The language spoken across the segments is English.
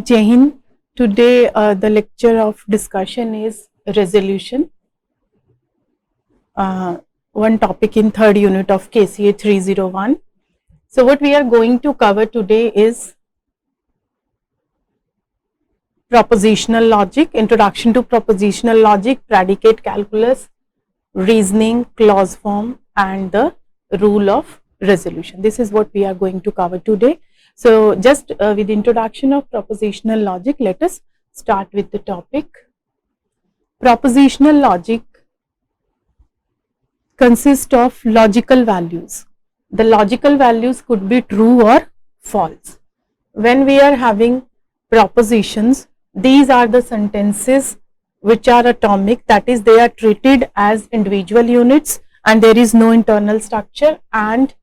Jai Hind. Today the lecture of discussion is resolution, one topic in third unit of KCA 301. So what we are going to cover today is propositional logic, introduction to propositional logic, predicate calculus, reasoning, clause form and the rule of resolution. This is what we are going to cover today. So just with introduction of propositional logic, let us start with the topic. Propositional logic consists of logical values. The logical values could be true or false. When we are having propositions, these are the sentences which are atomic, that is they are treated as individual units and there is no internal structure and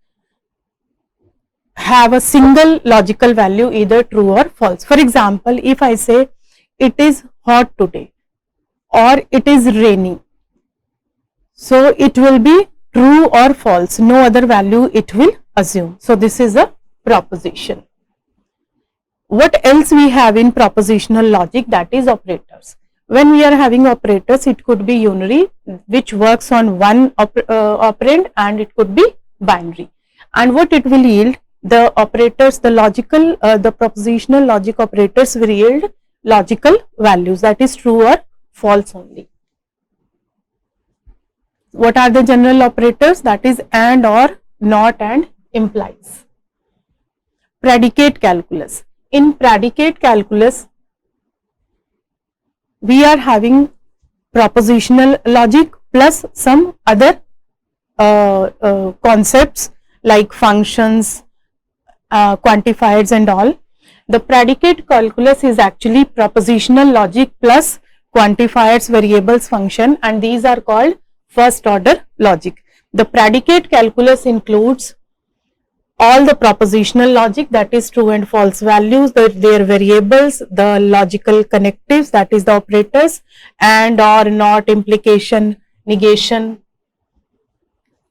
have a single logical value, either true or false. For example, if I say it is hot today or it is raining, so it will be true or false, no other value it will assume. So this is a proposition. What else we have in propositional logic? That is operators. When we are having operators, it could be unary, which works on one operand, and it could be binary. And what it will yield? The operators, the logical, the propositional logic operators will yield logical values, that is true or false only. What are the general operators? That is and, or, not and, implies. Predicate calculus. In predicate calculus, we are having propositional logic plus some other concepts like functions, quantifiers and all. The predicate calculus is actually propositional logic plus quantifiers, variables, function, and these are called first order logic. The predicate calculus includes all the propositional logic, that is true and false values, their variables, the logical connectives, that is the operators, and or, not, implication, negation.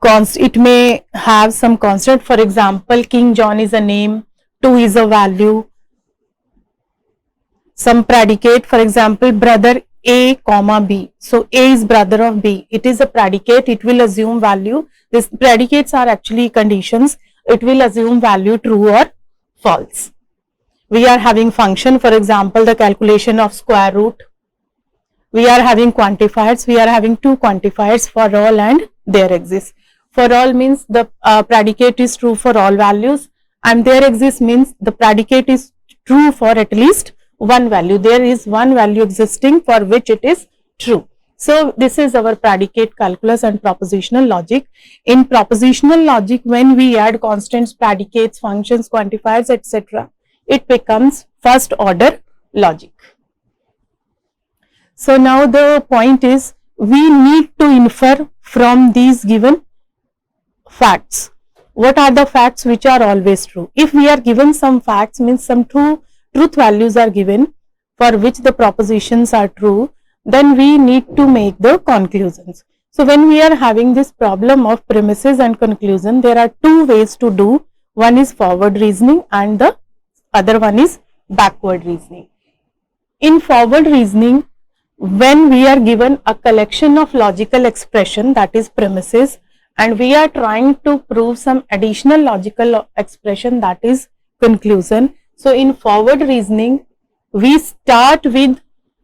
It may have some constant. For example, King John is a name, 2 is a value. Some predicate, for example, brother A comma B. So A is brother of B. It is a predicate. It will assume value. These predicates are actually conditions. It will assume value true or false. We are having function, for example, the calculation of square root. We are having quantifiers. We are having two quantifiers, for all and there exists. For all means the predicate is true for all values, and there exists means the predicate is true for at least one value. There is one value existing for which it is true. So this is our predicate calculus and propositional logic. In propositional logic, when we add constants, predicates, functions, quantifiers, etc., it becomes first order logic. So now the point is, we need to infer from these given facts. What are the facts which are always true? If we are given some facts, means some truth values are given for which the propositions are true, then we need to make the conclusions. So when we are having this problem of premises and conclusion, there are two ways to do. One is forward reasoning and the other one is backward reasoning. In forward reasoning, when we are given a collection of logical expression, that is premises, and we are trying to prove some additional logical expression, that is conclusion. So in forward reasoning, we start with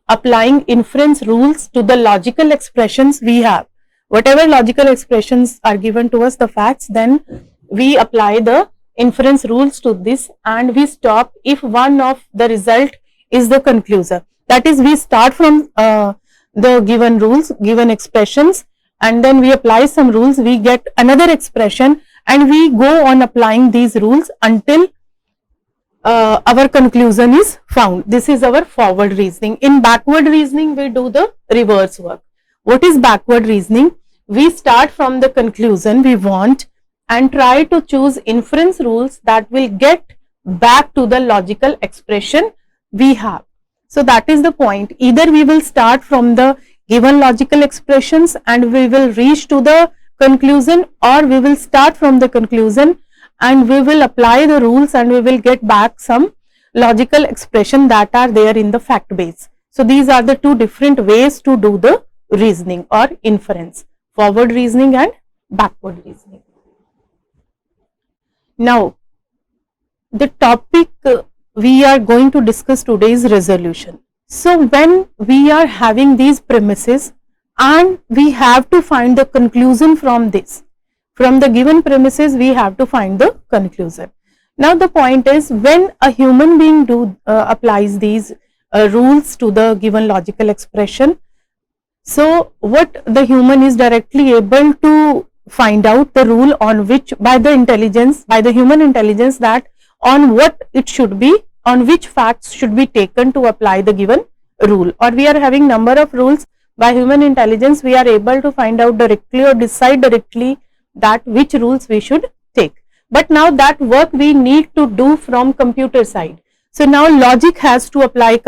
applying inference rules to the logical expressions we have. Whatever logical expressions are given to us, the facts, then we apply the inference rules to this and we stop if one of the result is the conclusion. That is, we start from the given rules, given expressions, and then we apply some rules, we get another expression and we go on applying these rules until our conclusion is found. This is our forward reasoning. In backward reasoning, we do the reverse work. What is backward reasoning? We start from the conclusion we want and try to choose inference rules that will get back to the logical expression we have. So that is the point. Either we will start from the given logical expressions and we will reach to the conclusion, or we will start from the conclusion and we will apply the rules and we will get back some logical expression that are there in the fact base. So these are the two different ways to do the reasoning or inference, forward reasoning and backward reasoning. Now, the topic we are going to discuss today is resolution. So when we are having these premises and we have to find the conclusion from this, from the given premises we have to find the conclusion. Now the point is, when a human being applies these rules to the given logical expression, so what the human is directly able to find out the rule on which, by the human intelligence, that on what it should be, on which facts should be taken to apply the given rule. Or we are having number of rules, by human intelligence we are able to find out directly or decide directly that which rules we should take. But now that work we need to do from computer side. So now logic has to apply,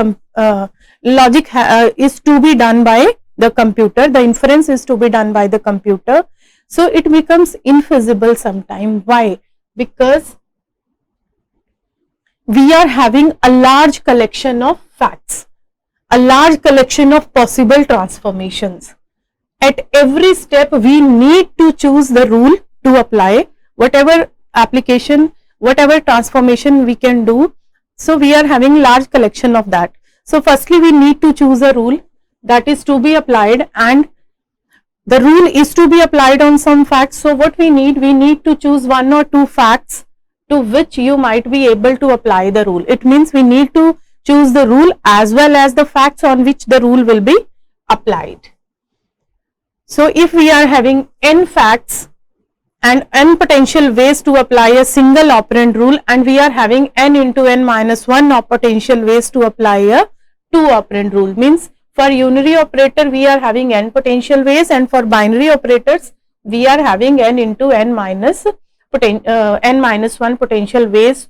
is to be done by the computer, the inference is to be done by the computer. So it becomes infeasible sometime. Why? Because we are having a large collection of facts, a large collection of possible transformations. At every step we need to choose the rule to apply, whatever application, whatever transformation we can do. So we are having large collection of that. So firstly we need to choose a rule that is to be applied, and the rule is to be applied on some facts. So what we need to choose one or two facts to which you might be able to apply the rule. It means we need to choose the rule as well as the facts on which the rule will be applied. So if we are having n facts and n potential ways to apply a single operand rule, and we are having n into n minus 1 potential ways to apply a 2 operand rule, means for unary operator we are having n potential ways, and for binary operators we are having n into n minus 1 potential ways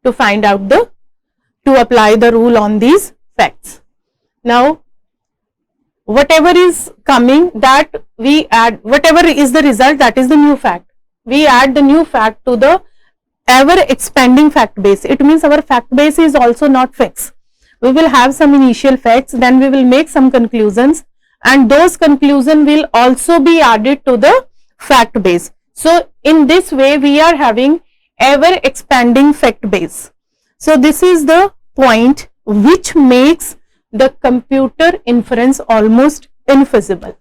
to find out to apply the rule on these facts. Now whatever is coming, that we add, whatever is the result, that is the new fact. We add the new fact to the ever expanding fact base. It means our fact base is also not fixed. We will have some initial facts, then we will make some conclusions, and those conclusions will also be added to the fact base. So in this way we are having ever expanding fact base. So this is the point which makes the computer inference almost infeasible.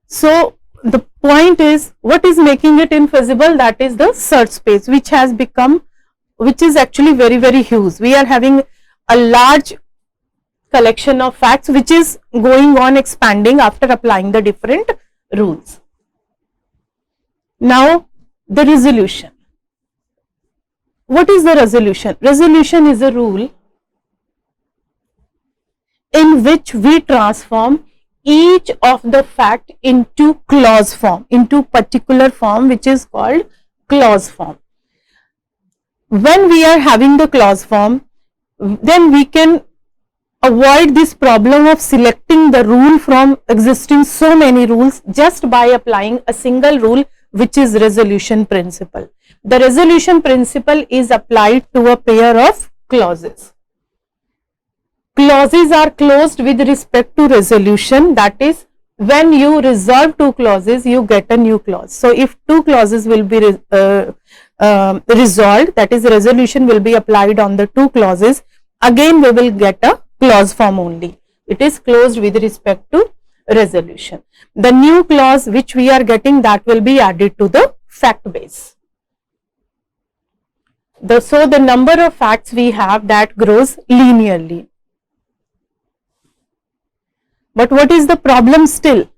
So the point is, what is making it infeasible? That is the search space, which has become, which is actually very, very huge. We are having a large collection of facts which is going on expanding after applying the different rules. Now the resolution. What is the resolution? Resolution is a rule in which we transform each of the fact into clause form, into particular form, which is called clause form. When we are having the clause form, then we can avoid this problem of selecting the rule from existing so many rules just by applying a single rule, which is resolution principle. The resolution principle is applied to a pair of clauses. Clauses are closed with respect to resolution, that is, when you resolve two clauses you get a new clause. So if two clauses will be resolved, that is, resolution will be applied on the two clauses, again we will get a clause form only. It is closed with respect to resolution. The new clause which we are getting, that will be added to the fact base. So the number of facts we have, that grows linearly. But what is the problem still?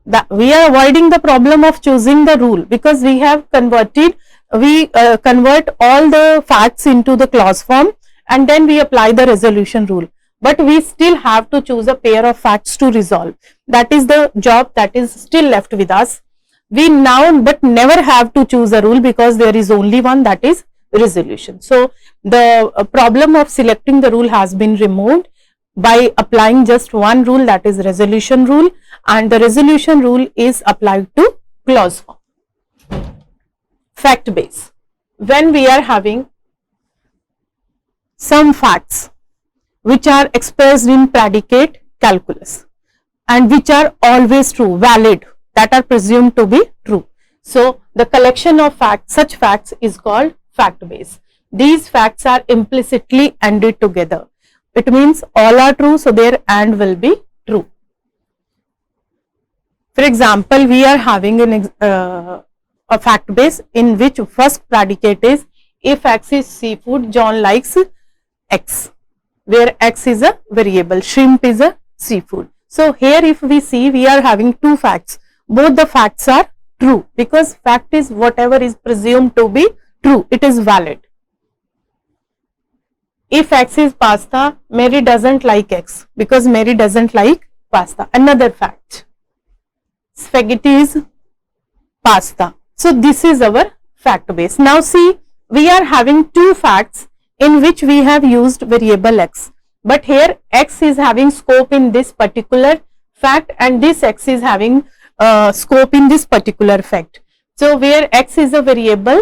That we are avoiding the problem of choosing the rule, because we have converted, we convert all the facts into the clause form and then we apply the resolution rule. But we still have to choose a pair of facts to resolve. That is the job that is still left with us. We now but never have to choose a rule, because there is only one, that is resolution. So the problem of selecting the rule has been removed by applying just one rule, that is resolution rule, and the resolution rule is applied to clause form, fact base. When we are having some facts which are expressed in predicate calculus and which are always true, valid, that are presumed to be true. So the collection of facts, such facts is called fact base. These facts are implicitly ANDed together. It means all are true, so their AND will be true. For example, we are having a fact base in which first predicate is, if X is seafood, John likes X, where X is a variable, shrimp is a seafood. So here if we see, we are having two facts. Both the facts are true because fact is whatever is presumed to be true, it is valid. If X is pasta, Mary doesn't like X because Mary doesn't like pasta. Another fact. Spaghetti is pasta. So this is our fact base. Now see, we are having two facts in which we have used variable X. But here X is having scope in this particular fact and this X is having scope in this particular fact. So where X is a variable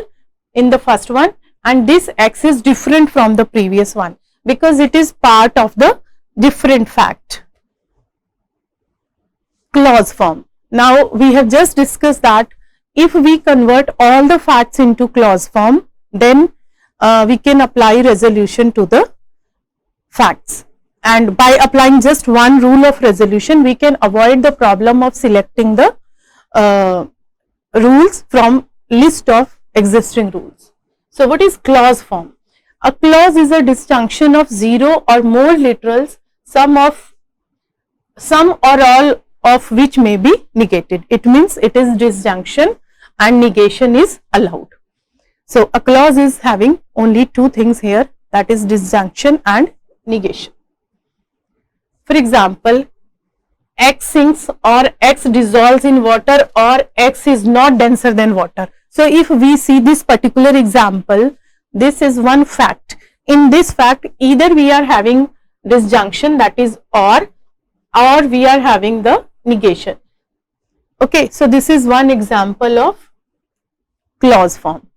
in the first one and this X is different from the previous one because it is part of the different fact. Clause form. Now we have just discussed that if we convert all the facts into clause form, then we can apply resolution to the facts, and by applying just one rule of resolution we can avoid the problem of selecting the rules from list of existing rules. So what is clause form? A clause is a disjunction of zero or more literals, some or all of which may be negated. It means it is disjunction and negation is allowed. So a clause is having only two things here, that is disjunction and negation. For example, X sinks or X dissolves in water or X is not denser than water. So if we see this particular example, this is one fact. In this fact, either we are having disjunction, that is or we are having the negation. Okay, so this is one example of clause form.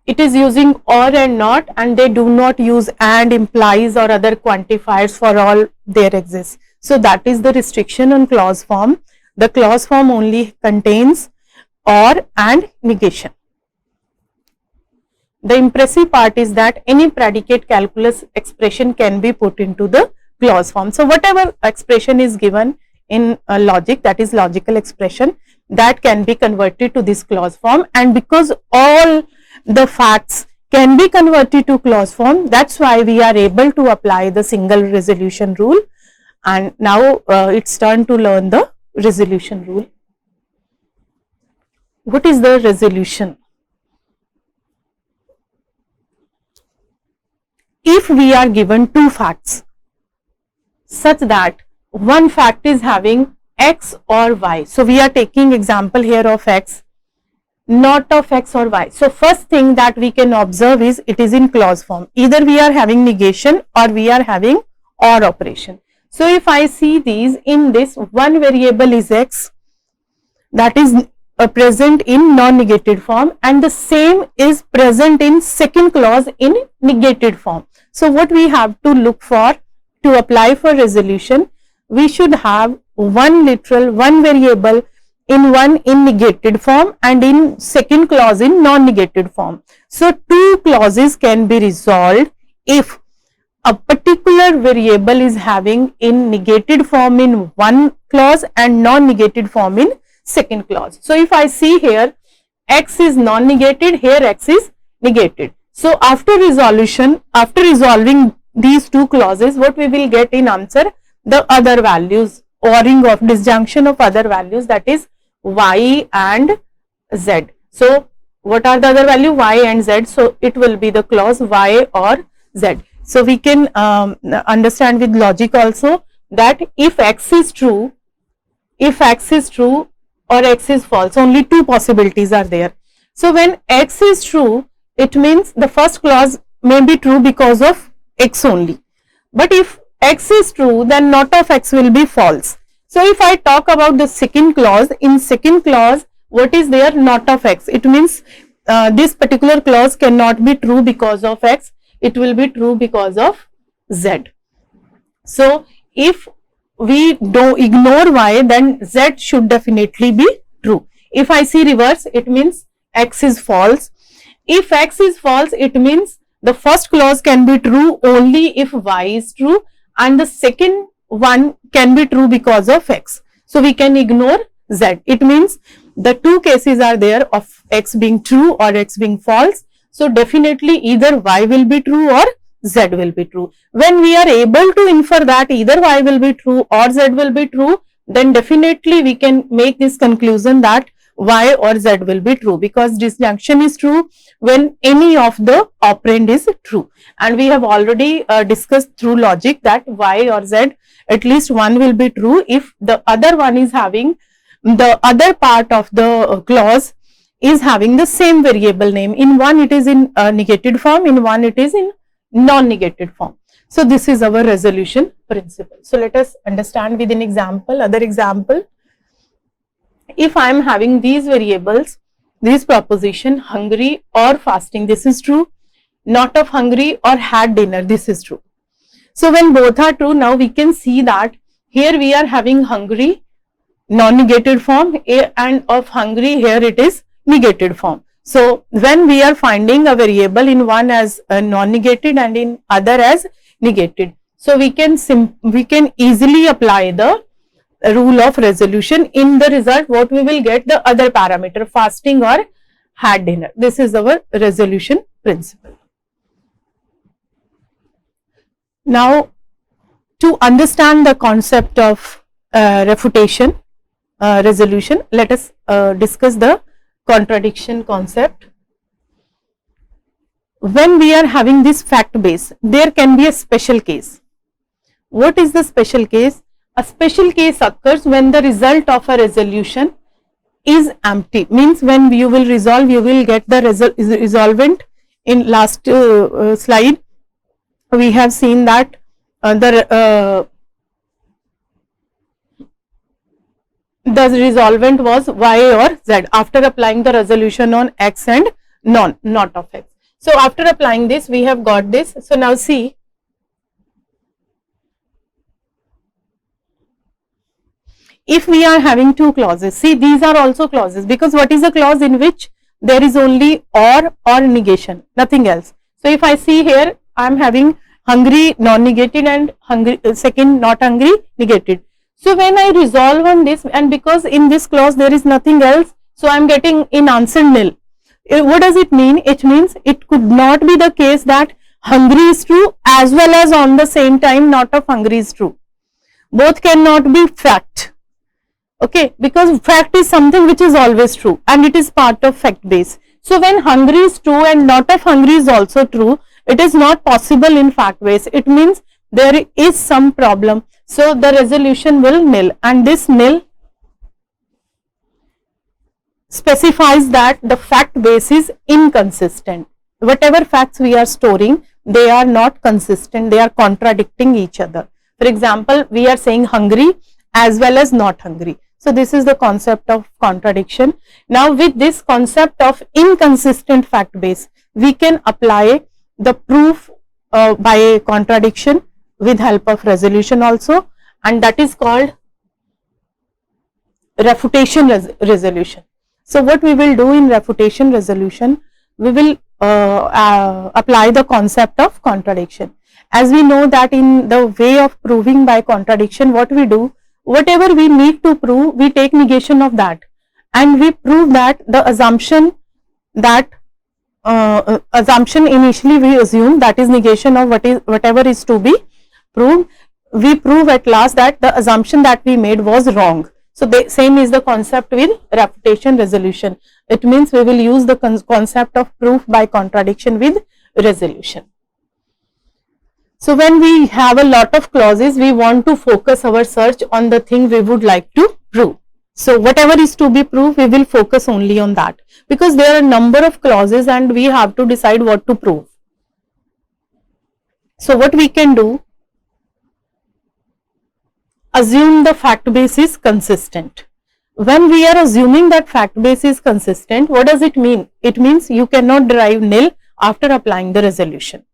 It is using or and not, and they do not use and, implies or other quantifiers for all there exists. So that is the restriction on clause form. The clause form only contains or and negation. The impressive part is that any predicate calculus expression can be put into the clause form. So whatever expression is given in logic, that is logical expression, that can be converted to this clause form, and because all the facts can be converted to clause form, that's why we are able to apply the single resolution rule. And now it's turn to learn the resolution rule. What is the resolution? If we are given two facts such that one fact is having X or Y, so we are taking example here of X, not of X or Y. So first thing that we can observe is it is in clause form. Either we are having negation or we are having OR operation. So if I see these, in this one variable is X, that is present in non-negated form, and the same is present in second clause in negated form. So what we have to look for to apply for resolution, we should have one literal, one variable in one in negated form and in second clause in non-negated form. So two clauses can be resolved if a particular variable is having in negated form in one clause and non-negated form in second clause. So if I see here X is non-negated, here X is negated. So after resolution, after resolving these two clauses, what we will get in answer? The other values, ORing of disjunction of other values, that is Y and Z. So what are the other value? Y and Z. So it will be the clause Y or Z. So we can understand with logic also that if X is true, or X is false, only two possibilities are there. So when X is true, it means the first clause may be true because of X only. But if X is true, then not of X will be false. So if I talk about the second clause, in second clause, what is there? Not of X. It means this particular clause cannot be true because of X. it will be true because of Z. So if we do ignore Y, then Z should definitely be true. If I see reverse, it means X is false. If X is false, it means the first clause can be true only if Y is true, and the second one can be true because of X. So we can ignore Z. It means the two cases are there of X being true or X being false. So definitely either Y will be true or Z will be true. When we are able to infer that either Y will be true or Z will be true, then definitely we can make this conclusion that Y or Z will be true, because disjunction is true when any of the operand is true. And we have already discussed through logic that Y or Z, at least one will be true if the other one is having, the other part of the clause is having the same variable name. In one it is in negated form, in one it is in non-negated form. So this is our resolution principle. So let us understand with an example, other example. If I am having these variables, this proposition, hungry or fasting, this is true. Not of hungry or had dinner, this is true. So when both are true, now we can see that here we are having hungry non-negated form, and of hungry here it is negated form. So when we are finding a variable in one as non-negated and in other as negated, so we can easily apply the rule of resolution. In the result, what we will get, the other parameter, fasting or had dinner. This is our resolution principle. Now, to understand the concept of refutation, resolution, let us discuss the contradiction concept. When we are having this fact base, there can be a special case. What is the special case? A special case occurs when the result of a resolution is empty. Means when you will resolve, you will get the resolvent. In last slide, we have seen that the resolvent was Y or Z after applying the resolution on X and not of X. So after applying this, we have got this. So now see, if we are having two clauses, see these are also clauses, because what is a clause in which there is only or negation, nothing else. So if I see here, I am having hungry non-negated and hungry second not hungry negated. So when I resolve on this, and because in this clause there is nothing else, so I am getting in answer nil. What does it mean? It means it could not be the case that hungry is true as well as on the same time not of hungry is true. Both cannot be fact. Okay, because fact is something which is always true and it is part of fact base. So when hungry is true and not of hungry is also true, it is not possible in fact base. It means there is some problem. So the resolution will nil, and this nil specifies that the fact base is inconsistent. Whatever facts we are storing, they are not consistent, they are contradicting each other. For example, we are saying hungry as well as not hungry. So this is the concept of contradiction. Now with this concept of inconsistent fact base, we can apply the proof by contradiction with help of resolution also, and that is called refutation resolution. So what we will do in refutation resolution, we will apply the concept of contradiction. As we know that in the way of proving by contradiction, what we do, whatever we need to prove, we take negation of that, and we prove that the assumption that assumption initially we assume, that is negation of whatever is to be proved. We prove at last that the assumption that we made was wrong. So the same is the concept with refutation resolution. It means we will use the concept of proof by contradiction with resolution. So when we have a lot of clauses, we want to focus our search on the thing we would like to prove. So whatever is to be proved, we will focus only on that, because there are a number of clauses and we have to decide what to prove. So what we can do, assume the fact base is consistent. When we are assuming that fact base is consistent, what does it mean? It means you cannot derive nil after applying the resolution.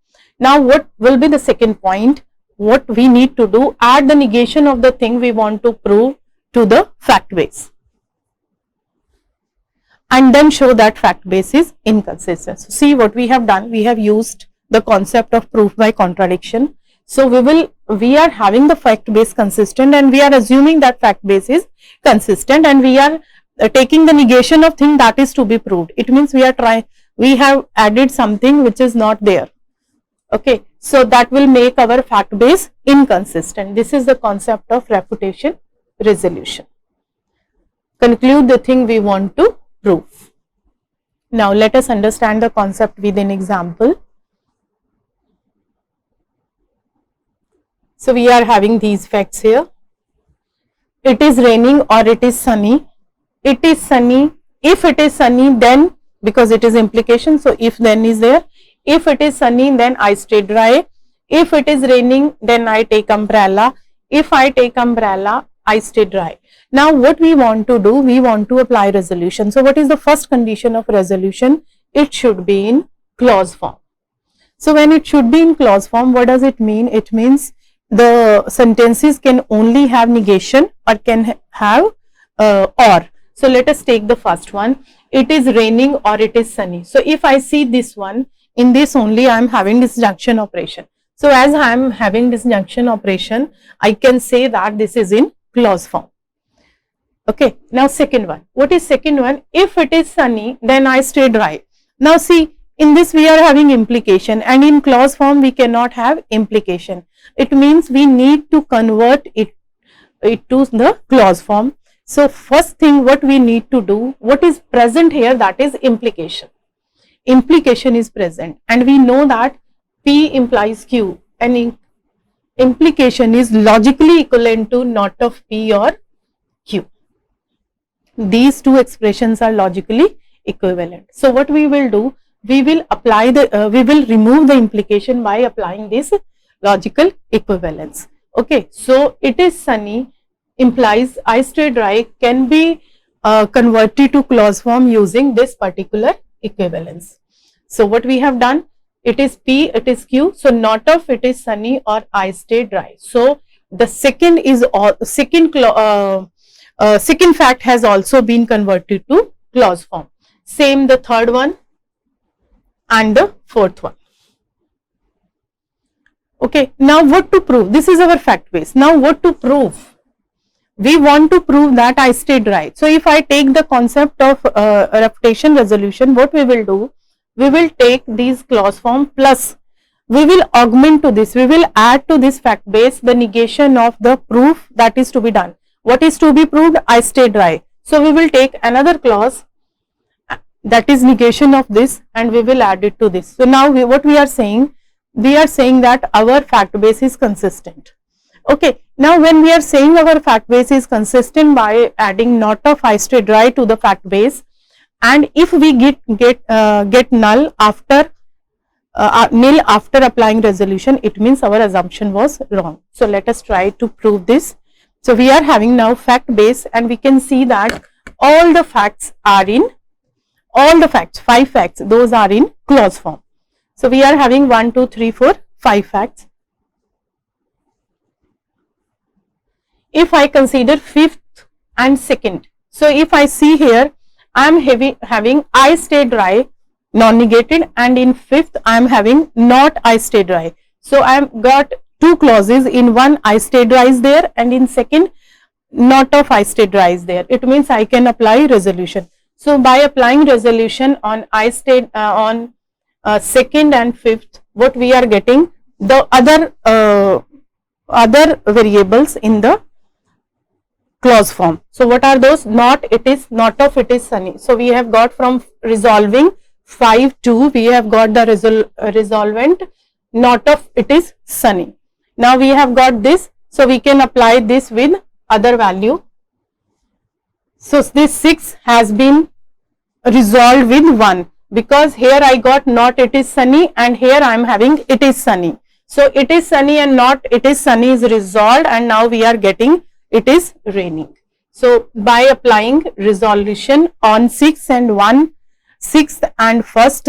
Now what will be the second point? What we need to do, add the negation of the thing we want to prove to the fact base, and then show that fact base is inconsistent. So see what we have done, we have used the concept of proof by contradiction. So we are having the fact base consistent, and we are assuming that fact base is consistent, and we are taking the negation of thing that is to be proved. It means we have added something which is not there. Okay, so that will make our fact base inconsistent. This is the concept of refutation resolution. Conclude the thing we want to prove. Now let us understand the concept with an example. So we are having these facts here. It is raining or it is sunny. It is sunny. If it is sunny, then, because it is implication, so if then is there. If it is sunny, then I stay dry. If it is raining, then I take umbrella. If I take umbrella, I stay dry. Now what we want to do, we want to apply resolution. So what is the first condition of resolution? It should be in clause form. So when it should be in clause form, what does it mean? It means the sentences can only have negation or can have or. So let us take the first one. It is raining or it is sunny. So if I see this one, in this only I am having disjunction operation. So as I am having disjunction operation, I can say that this is in clause form. Okay. Now second one. What is second one? If it is sunny, then I stay dry. Now see, in this we are having implication, and in clause form we cannot have implication. It means we need to convert it to the clause form. So first thing what we need to do, what is present here, that is implication. Implication is present, and we know that P implies Q, and implication is logically equivalent to not of P or Q. These two expressions are logically equivalent. So what we will do, we will apply we will remove the implication by applying this logical equivalence. Okay, so it is sunny implies I stay dry can be converted to clause form using this particular equivalence. So what we have done, it is P, it is Q, so not of it is sunny or I stay dry. So the second is second fact has also been converted to clause form. Same the third one and the fourth one. Okay, now what to prove? This is our fact base. Now what to prove? We want to prove that I stay dry. So if I take the concept of refutation resolution, what we will do? We will take these clause form plus we will augment to this, we will add to this fact base the negation of the proof that is to be done. What is to be proved? I stay dry. So we will take another clause that is negation of this, and we will add it to this. So now what we are saying? We are saying that our fact base is consistent. Okay, now when we are saying our fact base is consistent by adding not of I stay dry to the fact base, and if we get null after nil after applying resolution, it means our assumption was wrong. So let us try to prove this. So we are having now fact base, and we can see that all the facts are in, all the facts, 5 facts, those are in clause form. So we are having 1, 2, 3, 4, 5 facts. If I consider fifth and second, so if I see here, I am having I stay dry non-negated, and in fifth I am having not I stay dry. So I am got 2 clauses, in one I stay dry is there, and in second not of I stay dry is there. It means I can apply resolution. So by applying resolution on I stay on second and fifth, what we are getting, the other variables in the clause form. So what are those? Not it is, not of it is sunny. So we have got from resolving 5 2, we have got the resolvent not of it is sunny. Now we have got this, so we can apply this with other value. So this 6 has been resolved with 1, because here I got not it is sunny, and here I am having it is sunny. So it is sunny and not it is sunny is resolved, and now we are getting it is raining. So by applying resolution on 6 and 1 sixth and first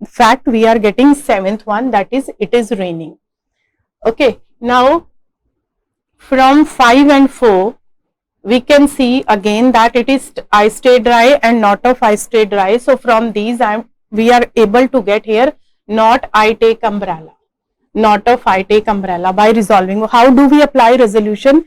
fact, we are getting seventh one, that is it is raining. Okay, now from 5 and 4 we can see again that it is I stay dry and not of I stay dry. So from these we are able to get here not I take umbrella, not of I take umbrella by resolving. How do we apply resolution?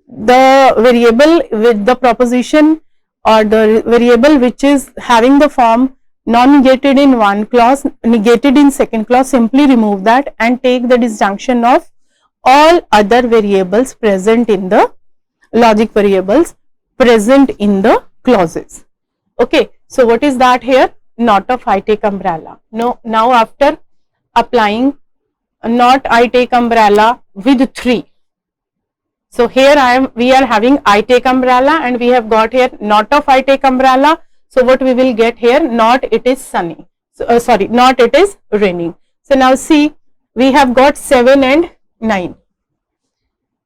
The variable with the proposition or the variable which is having the form non-negated in one clause, negated in second clause, simply remove that and take the disjunction of all other variables present in the logic variables present in the clauses. Okay, so what is that here? Not of I take umbrella. No, now after applying not I take umbrella with 3. So here we are having I take umbrella and we have got here not of I take umbrella. So what we will get here? Not it is sunny. So, sorry, not it is raining. So now see, we have got 7 and 9.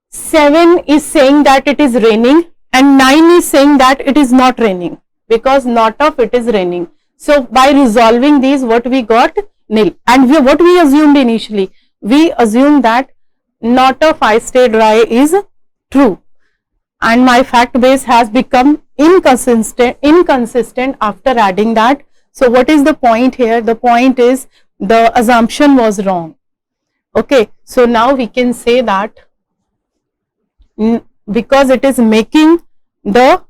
7 is saying that it is raining and 9 is saying that it is not raining, because not of it is raining. So by resolving these, what we got? Nil. And what we assumed initially? We assumed that not of I stay dry is true, and my fact base has become inconsistent after adding that. So what is the point here? The point is the assumption was wrong. Okay, so now we can say that because it is making the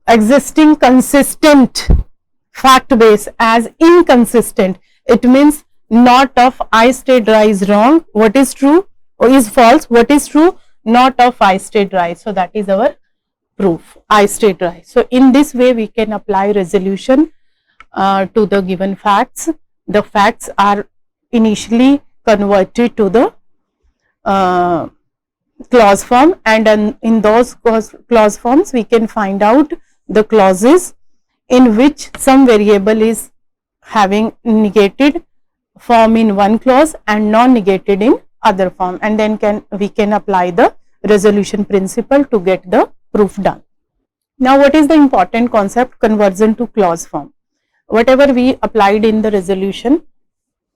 existing consistent fact base as inconsistent, it means not of I stay dry is wrong. What is true or is false? What is true? Not of I stay dry. So that is our proof, I stay dry. So in this way we can apply resolution to the given facts. The facts are initially converted to the clause form, and in those clause forms we can find out the clauses in which some variable is having negated form in one clause and non-negated in other form, and then we can apply the resolution principle to get the proof done. Now what is the important concept? Conversion to clause form. Whatever we applied in the resolution,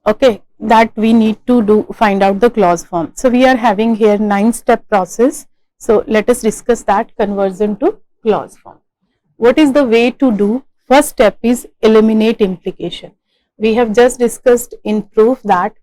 okay, that we need to find out the clause form. So we are having here 9-step process. So let us discuss that, conversion to clause form. What is the way to do? First step is eliminate implication. We have just discussed in proof that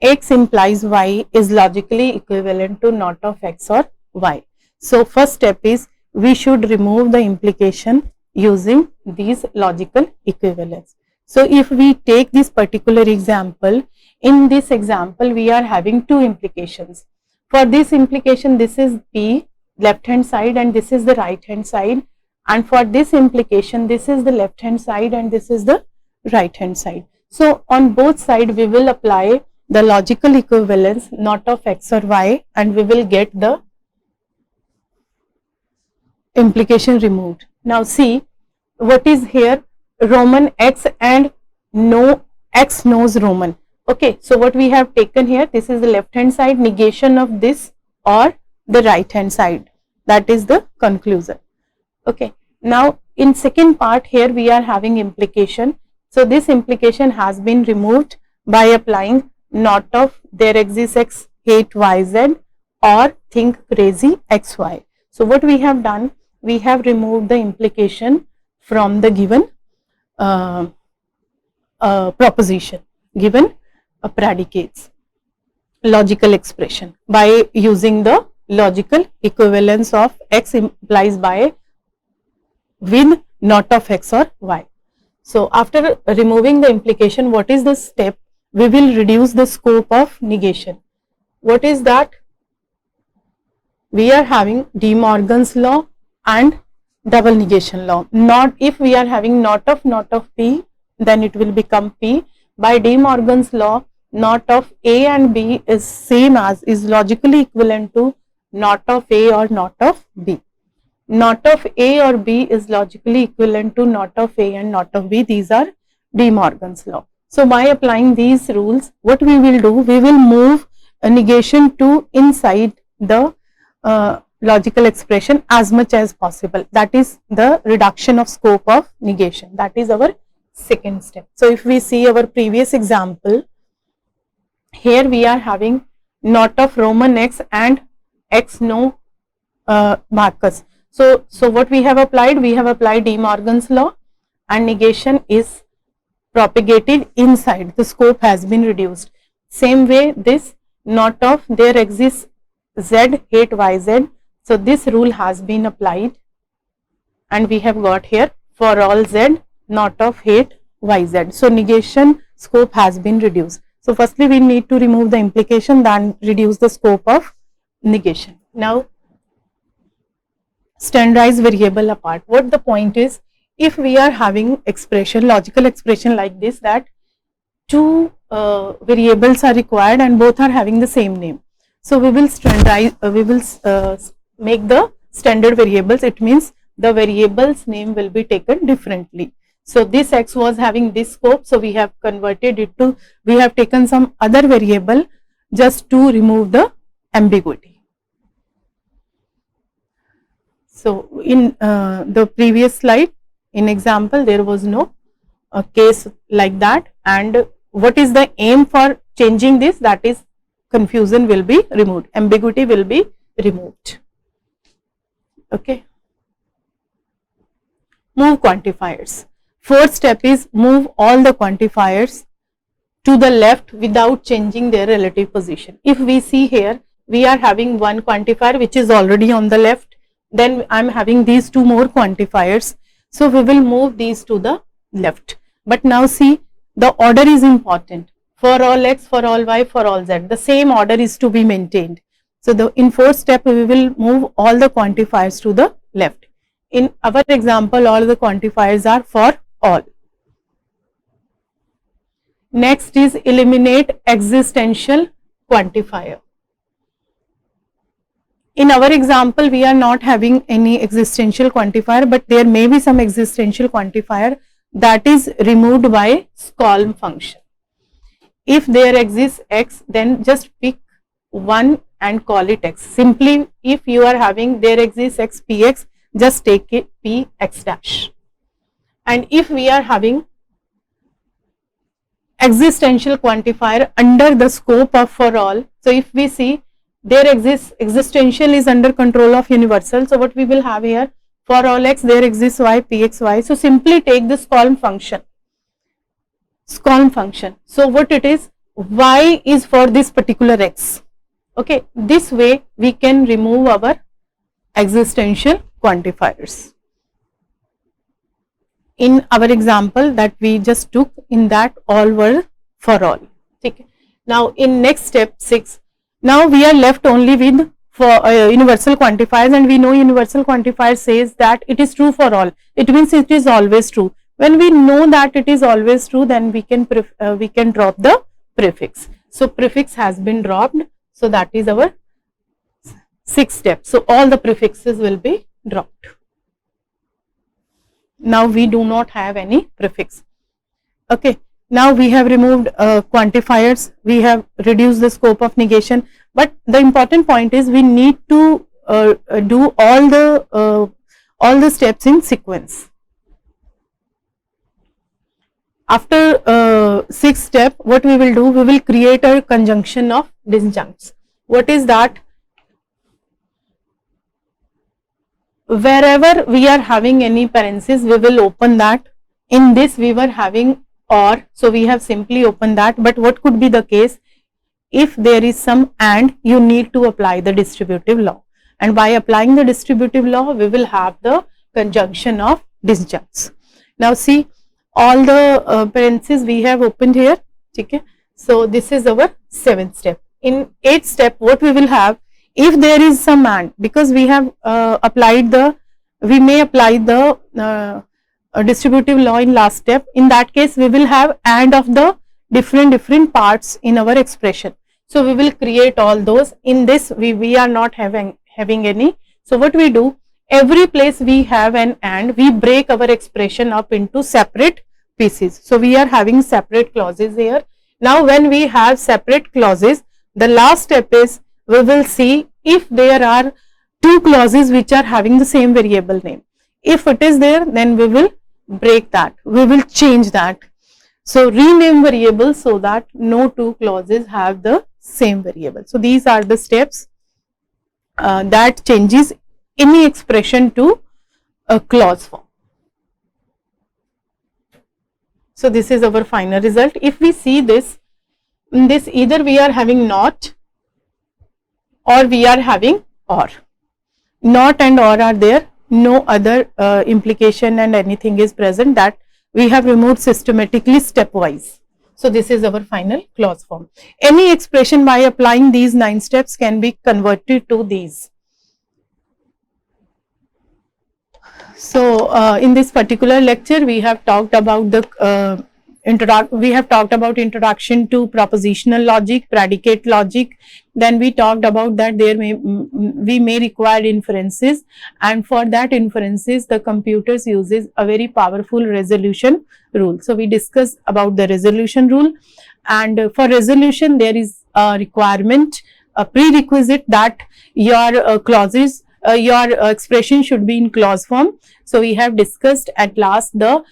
x implies y is logically equivalent to not of x or y. So first step is we should remove the implication using these logical equivalents. So if we take this particular example, in this example we are having two implications. For this implication, this is P left hand side and this is the right hand side, and for this implication this is the left hand side and this is the right hand side. So on both sides we will apply the logical equivalence not of x or y, and we will get the implication removed. Now see what is here, Roman x and no x knows Roman. Okay, so what we have taken here, this is the left hand side, negation of this or the right hand side, that is the conclusion. Okay, now in second part here we are having implication. So this implication has been removed by applying not of there exists x hate yz or think crazy xy. So what we have done, we have removed the implication from the given proposition, given predicates, logical expression, by using the logical equivalence of x implies by with not of x or y. So after removing the implication, what is the step? We will reduce the scope of negation. What is that? We are having De Morgan's law and double negation law. Not if we are having not of P, then it will become P. By De Morgan's law, not of A and B is same as, is logically equivalent to not of A or not of B. Not of A or B is logically equivalent to not of A and not of B. These are De Morgan's law. So by applying these rules, what we will do, we will move a negation to inside the logical expression as much as possible. That is the reduction of scope of negation. That is our second step. So if we see our previous example, here we are having not of Roman X and X no Marcus. So what we have applied? We have applied De Morgan's law, and negation is propagated inside. The scope has been reduced. Same way, this not of there exists Z hate YZ. So this rule has been applied, and we have got here for all Z not of hate YZ. So negation scope has been reduced. So firstly we need to remove the implication, then reduce the scope of negation. Now standardize variable apart. What the point is, if we are having expression, logical expression like this, that two variables are required and both are having the same name. So we will standardize, make the standard variables. It means the variable's name will be taken differently. So this X was having this scope, so we have converted it to, we have taken some other variable just to remove the ambiguity. So in the previous slide, in example, there was no case like that, and what is the aim for changing this? That is, confusion will be removed, ambiguity will be removed. Okay. Move quantifiers. Fourth step is move all the quantifiers to the left without changing their relative position. If we see here, we are having one quantifier which is already on the left, then I am having these two more quantifiers. So we will move these to the left. But now see, the order is important. For all X, for all Y, for all Z, the same order is to be maintained. So in fourth step, we will move all the quantifiers to the left. In our example, all the quantifiers are for all. Next is eliminate existential quantifier. In our example, we are not having any existential quantifier, but there may be some existential quantifier that is removed by Scolm function. If there exists X, then just pick one and call it X. Simply, if you are having there exists X Px, just take it Px dash. And if we are having existential quantifier under the scope of for all, so if we see there exists existential is under control of universal, so what we will have here, for all X there exists Y Pxy, so simply take the Scolm function. Scolm function. So what it is, Y is for this particular X. Okay, this way we can remove our existential quantifiers. In our example that we just took, in that all were for all. Okay. Now in next step 6, now we are left only with for universal quantifiers, and we know universal quantifier says that it is true for all. It means it is always true. When we know that it is always true, then we can drop the prefix. So prefix has been dropped. So that is our 6th step. So all the prefixes will be dropped. Now we do not have any prefix. Okay. Now we have removed quantifiers. We have reduced the scope of negation. But the important point is we need to do all the steps in sequence. After 6th step, what we will do? We will create a conjunction of disjuncts. What is that? Wherever we are having any parenthesis, we will open that. In this we were having or, so we have simply opened that. But what could be the case? If there is some and, you need to apply the distributive law. And by applying the distributive law, we will have the conjunction of disjuncts. Now see, all the parentheses we have opened here. Okay. So this is our 7th step. In 8th step, what we will have, if there is some and, because we have we may apply the distributive law in last step. In that case, we will have and of the different parts in our expression. So we will create all those. In this, we are not having any. So what we do, every place we have an and, we break our expression up into separate pieces. So we are having separate clauses here. Now when we have separate clauses, the last step is we will see if there are two clauses which are having the same variable name. If it is there, then we will break that, we will change that. So rename variables so that no two clauses have the same variable. So these are the steps that changes any expression to a clause form. So this is our final result. If we see this, in this either we are having not or we are having or. Not and or are there, no other implication and anything is present, that we have removed systematically stepwise. So this is our final clause form. Any expression by applying these 9 steps can be converted to these. So in this particular lecture we have talked about the introduction to propositional logic, predicate logic. Then we talked about that we may require inferences, and for that inferences the computers uses a very powerful resolution rule. So we discussed about the resolution rule, and for resolution there is a requirement, a prerequisite, that your clauses, your expression should be in clause form. So we have discussed at last the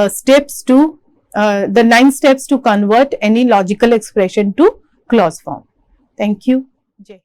steps to the 9 steps to convert any logical expression to clause form. Thank you. Jai.